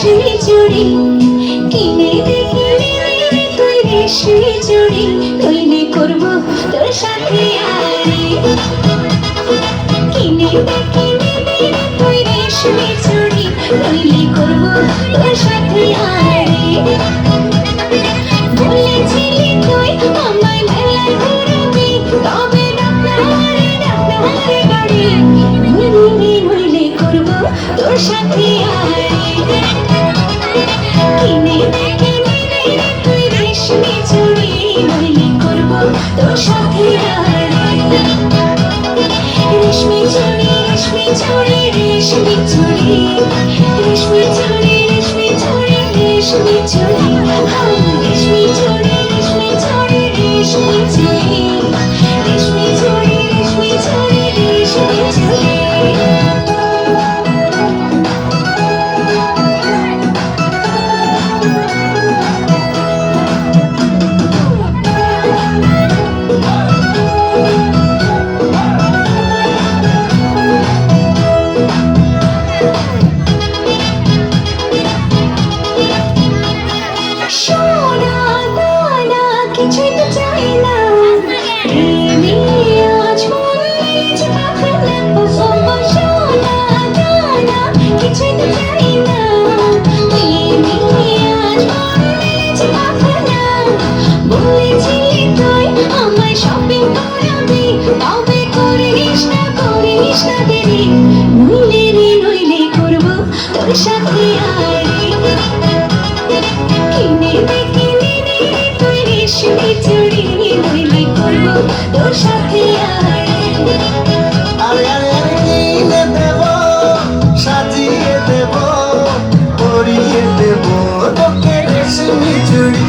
রেশমি চুড়ি কিনে দে তুই রেশমি চুড়ি নইলে করবো তোর সাথে আড়ি কিনে দে তুই রেশমি চুড়ি নইলে করবো তোর সাথে আড়ি বলেছিলি তুই আমায় মেলায় ঘুরাবি তবে ডাক্তারে গাড়ি নইলে করবো তোর সাথে আড়ি কিনে দে তুই রেশমি চুড়ি নইলে করবো তোর সাথে আড়ি রেশমি চুড়ি রেশমি চুড়ি রেশমি চুড়ি রেশমি চুড়ি রেশমি চুড়ি রেশমি চুড়ি রেশমি চুড়ি রেশমি চুড়ি রেশমি চুড়ি রেশমি চুড়ি রেশমি চুড়ি রেশমি চুড়ি কিছুই তো চাই না প্রেমে আজ মনে পাখনা সোনা গানা কিছুই তো চাই না প্রেমে আজ মনে পাখনা বলেছিলি তুই আমায় শপিং করাবি তবে করিস না দেরি নইলে করবো তোর সাথে আড়ি কিনে দে তুই রেশমি চুড়ি নইলে করবো তোর সাথে আরে কিনে দেব সাজিয়ে দেব পরিয়ে দেব তোকে রেশমি চুড়ি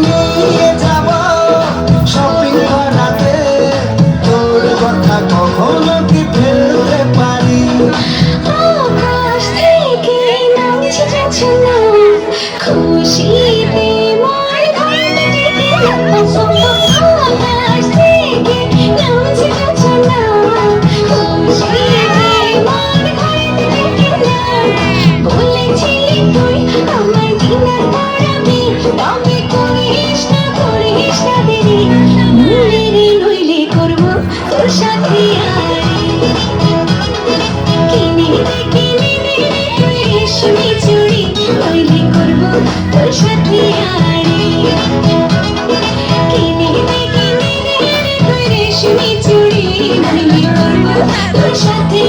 নিয়ে যাব শপিং করাতে তোর কথা কখনো কি ফেলতে পারি আকাশ থেকে নামছে ঝর্ণা খুশিতে মন ভরে আকাশ থেকে নামছে ঝর্ণা খুশিতে মন ভরে বলেছিলি তুই আমায় ডিনার করাবি তবে করিস না দেরি নইলে করবো তোর সাথে আড়ি কিনে দে তুই রেশমি চুড়ি নইলে করবো তোর সাথে আড়ি কিনে দে তুই রেশমি চুড়ি নইলে করবো তোর সাথে